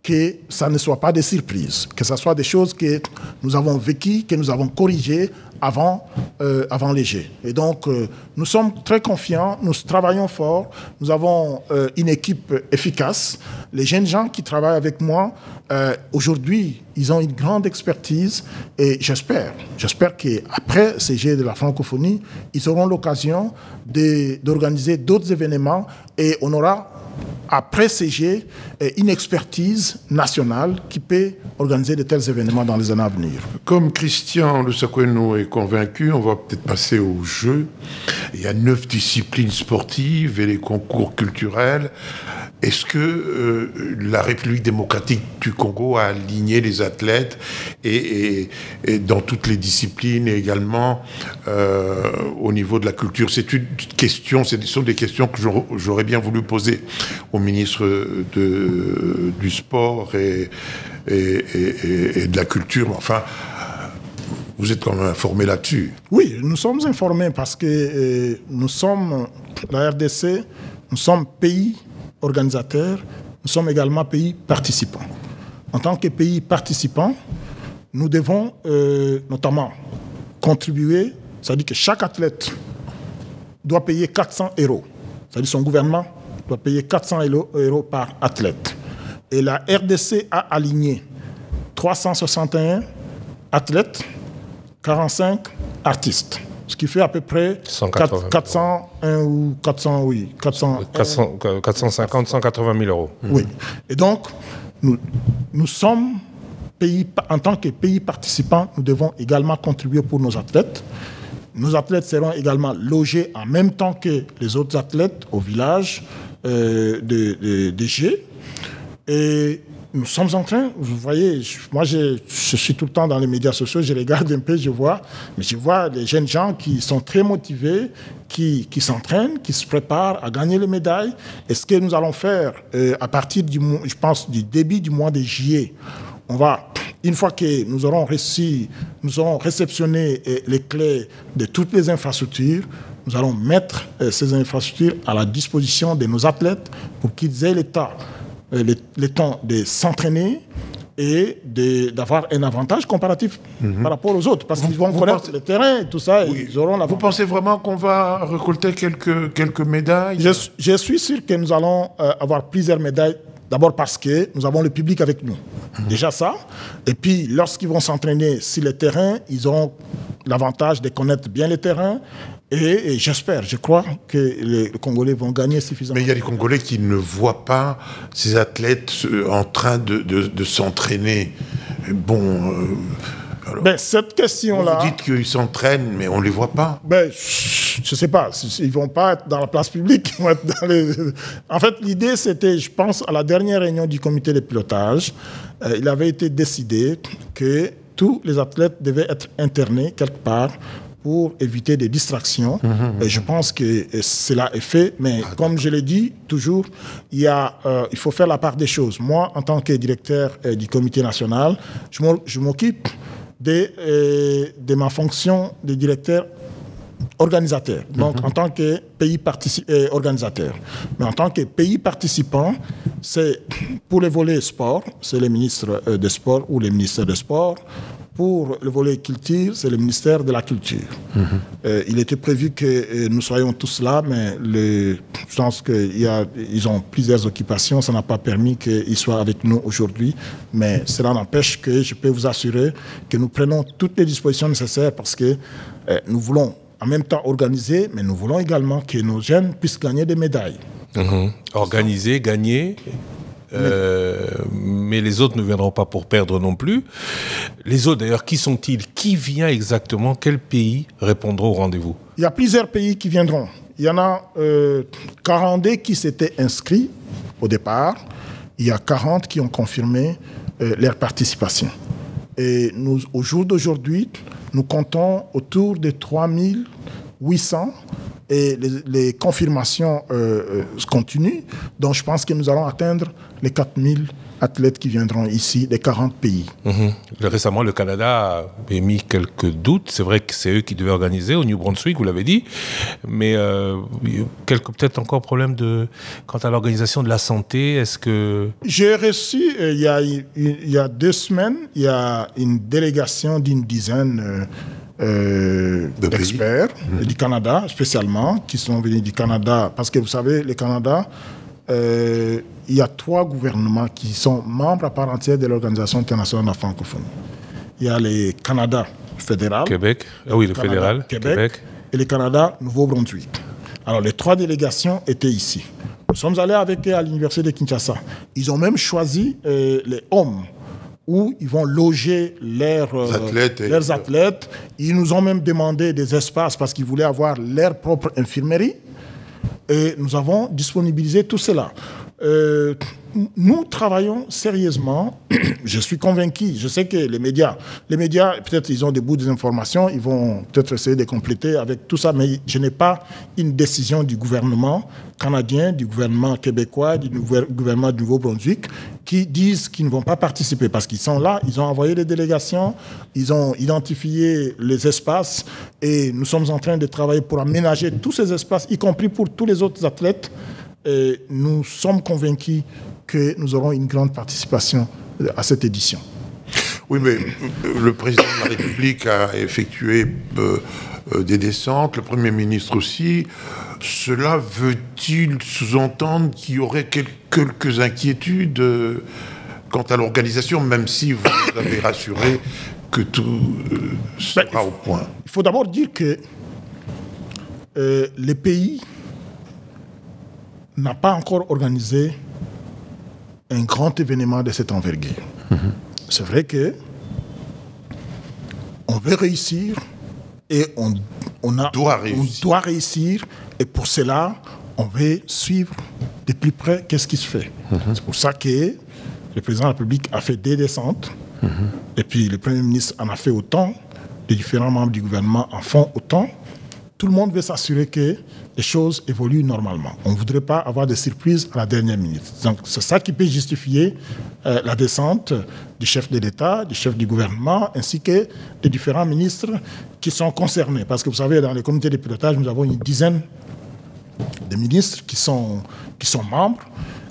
Speaker 9: que ça ne soit pas des surprises, que ce soit des choses que nous avons vécues, que nous avons corrigées avant les Jeux. Et donc, nous sommes très confiants, nous travaillons fort, nous avons une équipe efficace. Les jeunes gens qui travaillent avec moi, aujourd'hui, ils ont une grande expertise et j'espère qu'après ces Jeux de la francophonie, ils auront l'occasion d'organiser d'autres événements et on aura après ces Jeux, une expertise nationale qui peut organiser de tels événements dans les années à venir.
Speaker 2: Comme Christian Lusakweno est convaincu, on va peut-être passer aux Jeux. Il y a 9 disciplines sportives et les concours culturels. Est-ce que la République démocratique du Congo a aligné les athlètes et dans toutes les disciplines et également au niveau de la culture? C'est une question, ce sont des questions que j'aurais bien voulu poser au ministre du Sport et de la Culture. Enfin, vous êtes quand même informé là-dessus.
Speaker 9: Oui, nous sommes informés parce que nous sommes, la RDC, nous sommes pays organisateurs, nous sommes également pays participants. En tant que pays participants, nous devons notamment contribuer, c'est-à-dire que chaque athlète doit payer 400 €. C'est-à-dire son gouvernement doit payer 400 € par athlète. Et la RDC a aligné 361 athlètes, 45 artistes. Ce qui fait à peu près 401 ou 400, oui.
Speaker 3: 450, 180 000 €.
Speaker 9: Oui. Et donc, nous sommes, en tant que pays participants, nous devons également contribuer pour nos athlètes. Nos athlètes seront également logés en même temps que les autres athlètes au village des Jeux. Et nous sommes en train, vous voyez, moi je suis tout le temps dans les médias sociaux, je regarde un peu, je vois les jeunes gens qui sont très motivés, qui s'entraînent, qui se préparent à gagner les médailles. Et ce que nous allons faire à partir du début du mois de juillet, une fois que nous aurons réceptionné les clés de toutes les infrastructures, nous allons mettre ces infrastructures à la disposition de nos athlètes pour qu'ils aient le temps de s'entraîner et d'avoir un avantage comparatif par rapport aux autres. Parce qu'ils vont connaître le terrain et tout ça.
Speaker 2: Oui.
Speaker 9: Et ils auront
Speaker 2: vous pensez vraiment qu'on va récolter quelques médailles?
Speaker 9: Je suis sûr que nous allons avoir plusieurs médailles. D'abord parce que nous avons le public avec nous. Déjà ça. Et puis, lorsqu'ils vont s'entraîner sur le terrain, ils auront l'avantage de connaître bien le terrain. Et je crois que les Congolais vont gagner suffisamment.
Speaker 2: Mais il y a des Congolais qui ne voient pas ces athlètes en train de s'entraîner. Bon...
Speaker 9: cette question-là...
Speaker 2: Vous dites qu'ils s'entraînent, mais on ne les voit pas.
Speaker 9: Je ne sais pas. Ils ne vont pas être dans la place publique. Ils vont être dans En fait, l'idée, c'était, je pense, à la dernière réunion du comité de pilotage, il avait été décidé que tous les athlètes devaient être internés quelque part pour éviter des distractions. Et je pense que cela est fait. Mais comme je l'ai dit, toujours, il faut faire la part des choses. Moi, en tant que directeur du comité national, je m'occupe de ma fonction de directeur organisateur, donc en tant que pays organisateur. Mais en tant que pays participant, c'est pour le volet sport, c'est le ministre des Sports ou les ministères des Sports. Pour le volet culture, c'est le ministère de la Culture. Il était prévu que nous soyons tous là, mais je pense qu'ils ont plusieurs occupations. Ça n'a pas permis qu'ils soient avec nous aujourd'hui. Mais cela n'empêche que je peux vous assurer que nous prenons toutes les dispositions nécessaires parce que nous voulons en même temps organiser, mais nous voulons également que nos jeunes puissent gagner des médailles.
Speaker 3: Organiser, gagner... mais les autres ne viendront pas pour perdre non plus. Les autres, d'ailleurs, qui sont-ils? Qui vient exactement? Quels pays répondront au rendez-vous?
Speaker 9: Il y a plusieurs pays qui viendront. Il y en a 42 qui s'étaient inscrits au départ. Il y a 40 qui ont confirmé leur participation. Et nous, au jour d'aujourd'hui, nous comptons autour de 3800 et les confirmations continuent. Donc je pense que nous allons atteindre les 4000 athlètes qui viendront ici des 40 pays.
Speaker 3: Récemment, le Canada a émis quelques doutes. C'est vrai que c'est eux qui devaient organiser au New Brunswick, vous l'avez dit. Mais peut-être encore problème quant à l'organisation de la santé. Est-ce que...
Speaker 9: J'ai reçu, il y a 2 semaines, il y a une délégation d'une dizaine d'experts du Canada, spécialement, qui sont venus du Canada. Parce que vous savez, le Canada... il y a 3 gouvernements qui sont membres à part entière de l'Organisation internationale de la francophonie. Il y a le Canada fédéral,
Speaker 3: Québec, le fédéral,
Speaker 9: Québec, et le Canada Nouveau-Brunswick. Alors les 3 délégations étaient ici. Nous sommes allés avec eux à l'université de Kinshasa. Ils ont même choisi les hommes où ils vont loger leurs athlètes. Ils nous ont même demandé des espaces parce qu'ils voulaient avoir leur propre infirmerie. Et nous avons disponibilisé tout cela. Nous travaillons sérieusement. Je suis convaincu. Je sais que les médias, peut-être ils ont des bouts d'informations, ils vont peut-être essayer de compléter avec tout ça, mais je n'ai pas une décision du gouvernement canadien, du gouvernement québécois, du gouvernement du Nouveau-Brunswick qui disent qu'ils ne vont pas participer parce qu'ils sont là, ils ont envoyé des délégations, ils ont identifié les espaces et nous sommes en train de travailler pour aménager tous ces espaces, y compris pour tous les autres athlètes. Et nous sommes convaincus que nous aurons une grande participation à cette édition.
Speaker 2: Oui, mais le président de la République a effectué des descentes, le Premier ministre aussi. Cela veut-il sous-entendre qu'il y aurait quelques inquiétudes quant à l'organisation, même si vous avez rassuré que tout sera au point?
Speaker 9: Il faut d'abord dire que les pays n'a pas encore organisé un grand événement de cette envergure. C'est vrai que on veut réussir et on doit réussir et pour cela, on veut suivre de plus près qu'est-ce qui se fait. C'est pour ça que le président de la République a fait des descentes et puis le Premier ministre en a fait autant, les différents membres du gouvernement en font autant. Tout le monde veut s'assurer que les choses évoluent normalement. On ne voudrait pas avoir des surprises à la dernière minute. Donc, c'est ça qui peut justifier la descente du chef de l'État, du chef du gouvernement, ainsi que des différents ministres qui sont concernés. Parce que vous savez, dans les comités de pilotage, nous avons une dizaine de ministres qui sont membres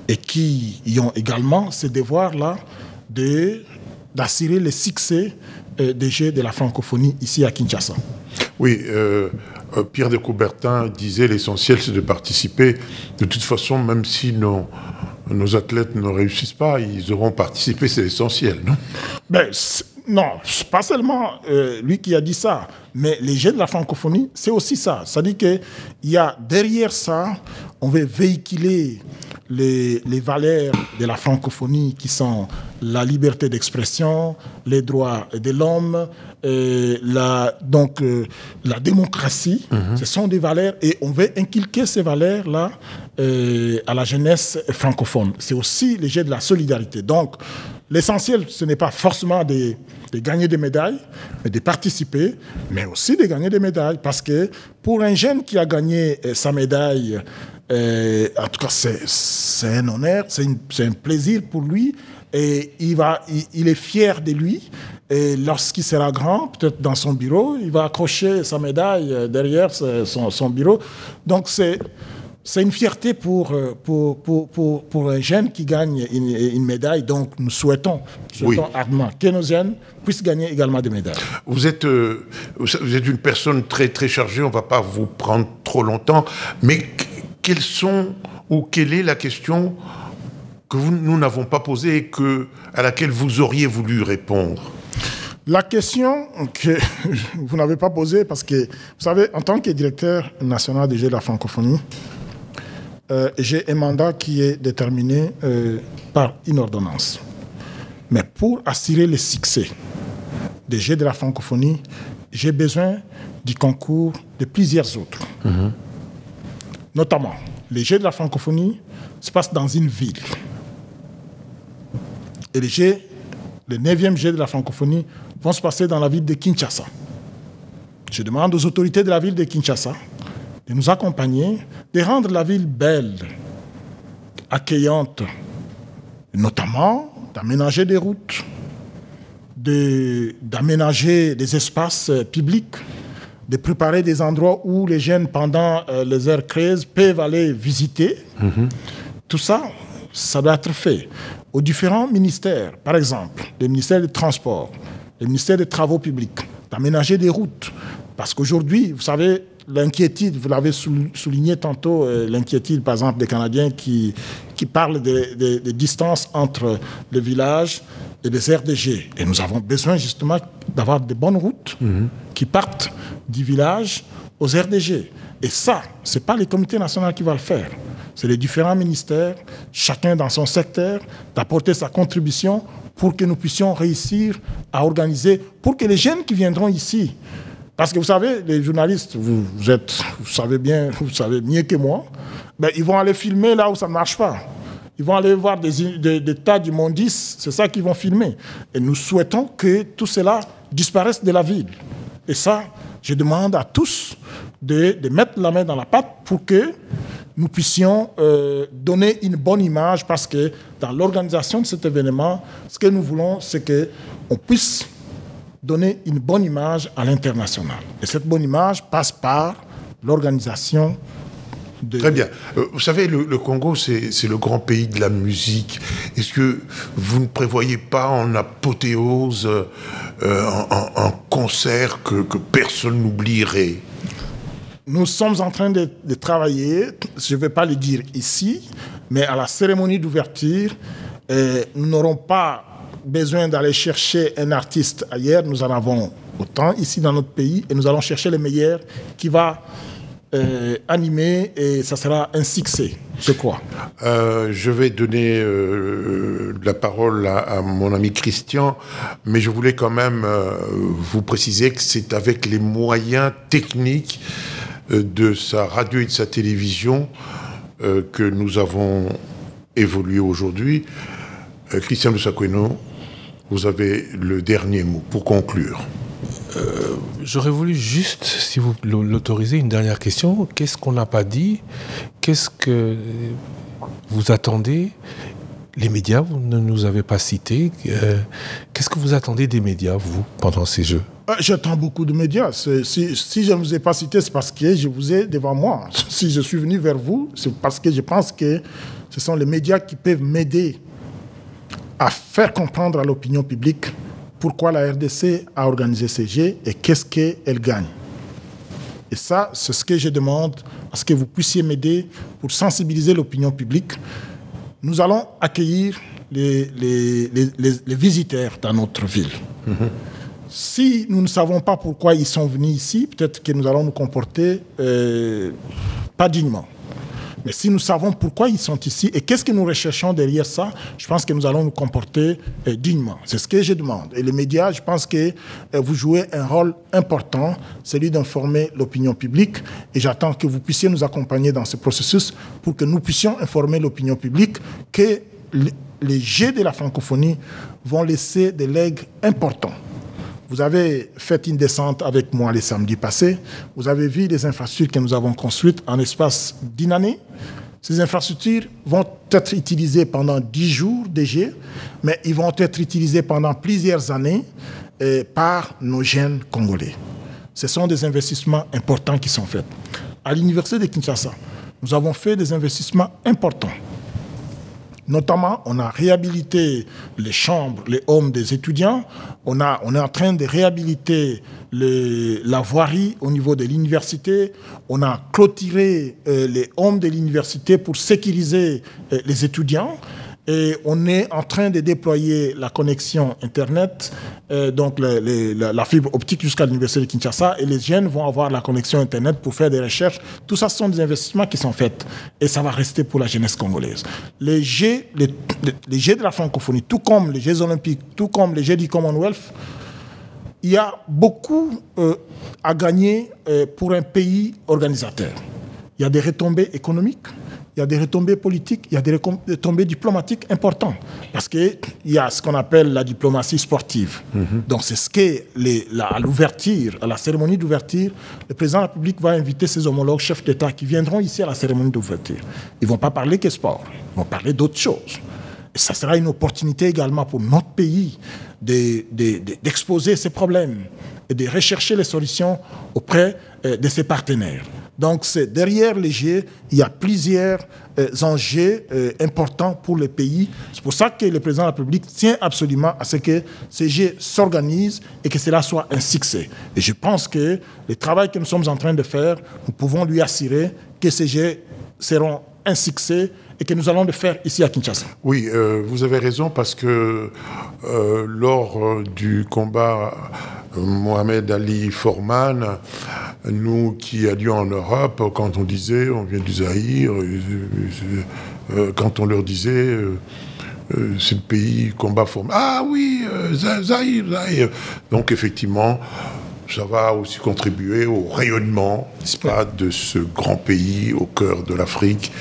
Speaker 9: et qui y ont également ce devoir-là d'assurer le succès des Jeux de la francophonie ici à Kinshasa.
Speaker 2: Oui, Pierre de Coubertin disait l'essentiel c'est de participer. De toute façon, même si nos athlètes ne réussissent pas, ils auront participé, c'est l'essentiel, non?
Speaker 9: Non, pas seulement lui qui a dit ça, mais les Jeux de la francophonie, c'est aussi ça. C'est-à-dire qu'il y a derrière ça, on veut véhiculer les valeurs de la francophonie qui sont la liberté d'expression, les droits de l'homme, la démocratie. Ce sont des valeurs et on veut inculquer ces valeurs-là à la jeunesse francophone. C'est aussi les Jeux de la solidarité. Donc, l'essentiel, ce n'est pas forcément de gagner des médailles, mais de participer, mais aussi de gagner des médailles. Parce que pour un jeune qui a gagné sa médaille, en tout cas, c'est un honneur, c'est un plaisir pour lui. Et il est fier de lui. Et lorsqu'il sera grand, peut-être dans son bureau, il va accrocher sa médaille derrière son bureau. Donc c'est une fierté pour un jeune qui gagne une médaille. Donc nous souhaitons ardemment que nos jeunes puissent gagner également des médailles.
Speaker 2: Vous êtes une personne très, très chargée, on ne va pas vous prendre trop longtemps, mais quelle est la question que nous n'avons pas posée et à laquelle vous auriez voulu répondre?
Speaker 9: La question que vous n'avez pas posée, parce que, vous savez, en tant que directeur national des Jeux de la francophonie, j'ai un mandat qui est déterminé par une ordonnance. Mais pour assurer le succès des Jeux de la francophonie, j'ai besoin du concours de plusieurs autres. Notamment, les Jeux de la francophonie se passent dans une ville. Et le 9e Jeu de la francophonie vont se passer dans la ville de Kinshasa. Je demande aux autorités de la ville de Kinshasa de nous accompagner, de rendre la ville belle, accueillante, notamment d'aménager des routes, d'aménager des espaces publics, de préparer des endroits où les jeunes, pendant les heures creuses, peuvent aller visiter. Tout ça, ça doit être fait. Aux différents ministères, par exemple, le ministère des Transports, le ministère des Travaux publics, d'aménager des routes. Parce qu'aujourd'hui, vous savez, l'inquiétude, vous l'avez souligné tantôt, l'inquiétude, par exemple, des Canadiens qui parlent des distances entre le village et les RDG. Et nous avons besoin justement d'avoir de bonnes routes qui partent du village aux RDG. Et ça, ce n'est pas le comité national qui va le faire. C'est les différents ministères, chacun dans son secteur, d'apporter sa contribution pour que nous puissions réussir à organiser, pour que les jeunes qui viendront ici, parce que vous savez, les journalistes, vous savez mieux que moi, ben, ils vont aller filmer là où ça ne marche pas. Ils vont aller voir des tas d'immondices, c'est ça qu'ils vont filmer. Et nous souhaitons que tout cela disparaisse de la ville. Et ça, je demande à tous de mettre la main dans la pâte pour que nous puissions donner une bonne image, parce que dans l'organisation de cet événement, ce que nous voulons, c'est qu'on puisse donner une bonne image à l'international. Et cette bonne image passe par l'organisation de...
Speaker 2: Très bien. Vous savez, le Congo, c'est le grand pays de la musique. Est-ce que vous ne prévoyez pas en apothéose un concert que personne n'oublierait?
Speaker 9: Nous sommes en train de travailler, je ne vais pas le dire ici, mais à la cérémonie d'ouverture, nous n'aurons pas besoin d'aller chercher un artiste ailleurs. Nous en avons autant ici dans notre pays et nous allons chercher le meilleur qui va animer, et ça sera un succès, je crois.
Speaker 2: Je vais donner la parole à mon ami Christian, mais je voulais quand même vous préciser que c'est avec les moyens techniques de sa radio et de sa télévision que nous avons évolué aujourd'hui. Christian Lusakweno, vous avez le dernier mot pour conclure.
Speaker 3: J'aurais voulu juste, si vous l'autorisez, une dernière question. Qu'est-ce qu'on n'a pas dit? Qu'est-ce que vous attendez? Les médias, vous ne nous avez pas cités. Qu'est-ce que vous attendez des médias, vous, pendant ces Jeux?
Speaker 9: J'attends beaucoup de médias. Si je ne vous ai pas cité, c'est parce que je vous ai devant moi. Si je suis venu vers vous, c'est parce que je pense que ce sont les médias qui peuvent m'aider à faire comprendre à l'opinion publique pourquoi la RDC a organisé ces Jeux et qu'est-ce qu'elle gagne. Et ça, c'est ce que je demande, à ce que vous puissiez m'aider pour sensibiliser l'opinion publique. Nous allons accueillir les visiteurs dans notre ville. Si nous ne savons pas pourquoi ils sont venus ici, peut-être que nous allons nous comporter pas dignement. Mais si nous savons pourquoi ils sont ici et qu'est-ce que nous recherchons derrière ça, je pense que nous allons nous comporter dignement. C'est ce que je demande. Et les médias, je pense que vous jouez un rôle important, celui d'informer l'opinion publique. Et j'attends que vous puissiez nous accompagner dans ce processus pour que nous puissions informer l'opinion publique que les Jeux de la francophonie vont laisser des legs importants. Vous avez fait une descente avec moi le samedi passé. Vous avez vu les infrastructures que nous avons construites en l'espace d'une année. Ces infrastructures vont être utilisées pendant 10 jours DG, mais ils vont être utilisées pendant plusieurs années par nos jeunes Congolais. Ce sont des investissements importants qui sont faits. À l'Université de Kinshasa, nous avons fait des investissements importants. Notamment, on a réhabilité les chambres, les halls des étudiants. On est en train de réhabiliter la voirie au niveau de l'université. On a clôturé les halls de l'université pour sécuriser les étudiants. Et on est en train de déployer la connexion Internet, donc la fibre optique jusqu'à l'Université de Kinshasa. Et les jeunes vont avoir la connexion Internet pour faire des recherches. Tout ça, ce sont des investissements qui sont faits. Et ça va rester pour la jeunesse congolaise. Les Jeux de la francophonie, tout comme les Jeux olympiques, tout comme les Jeux du Commonwealth, il y a beaucoup à gagner pour un pays organisateur. Il y a des retombées économiques. Il y a des retombées politiques, il y a des retombées diplomatiques importantes. Parce qu'il y a ce qu'on appelle la diplomatie sportive. Donc c'est ce qu'est à l'ouverture, à la cérémonie d'ouverture, le président de la République va inviter ses homologues chefs d'État qui viendront ici à la cérémonie d'ouverture. Ils ne vont pas parler que sport, ils vont parler d'autres choses. Et ça sera une opportunité également pour notre pays d'exposer ses problèmes et de rechercher les solutions auprès de ses partenaires. Donc, derrière les Jeux, il y a plusieurs enjeux importants pour le pays. C'est pour ça que le président de la République tient absolument à ce que ces Jeux s'organisent et que cela soit un succès. Et je pense que le travail que nous sommes en train de faire, nous pouvons lui assurer que ces Jeux seront un succès et que nous allons le faire ici à Kinshasa.
Speaker 2: Oui, vous avez raison parce que lors du combat Mohamed Ali Foreman, nous qui allions en Europe, quand on disait on vient du Zaïre, quand on leur disait c'est le pays combat Foreman. Ah oui, Zaïre. Donc effectivement, ça va aussi contribuer au rayonnement de ce grand pays au cœur de l'Afrique.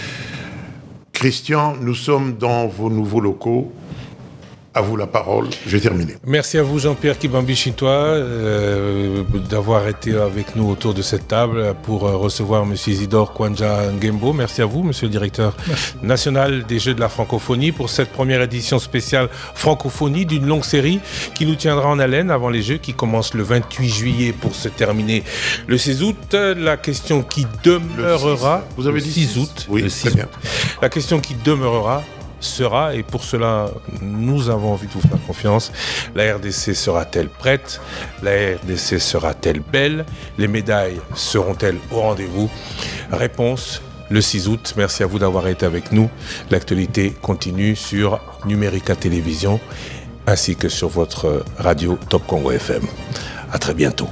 Speaker 2: Christian, nous sommes dans vos nouveaux locaux. À vous la parole, j'ai terminé.
Speaker 3: Merci à vous Jean-Pierre Kibambi-Chintois d'avoir été avec nous autour de cette table pour recevoir M. Isidore Kwanja Ngembo. Merci à vous, Monsieur le directeur national des Jeux de la francophonie, pour cette première édition spéciale francophonie d'une longue série qui nous tiendra en haleine avant les Jeux qui commencent le 28 juillet pour se terminer le 6 août. La question qui demeurera...
Speaker 2: Vous avez dit
Speaker 3: 6 août.
Speaker 2: Oui,
Speaker 3: le 6 août. La question qui demeurera sera, et pour cela nous avons envie de vous faire confiance, la RDC sera-t-elle prête? La RDC sera-t-elle belle? Les médailles seront-elles au rendez-vous? Réponse le 6 août. Merci à vous d'avoir été avec nous. L'actualité continue sur Numérica Télévision ainsi que sur votre radio Top Congo FM. À très bientôt.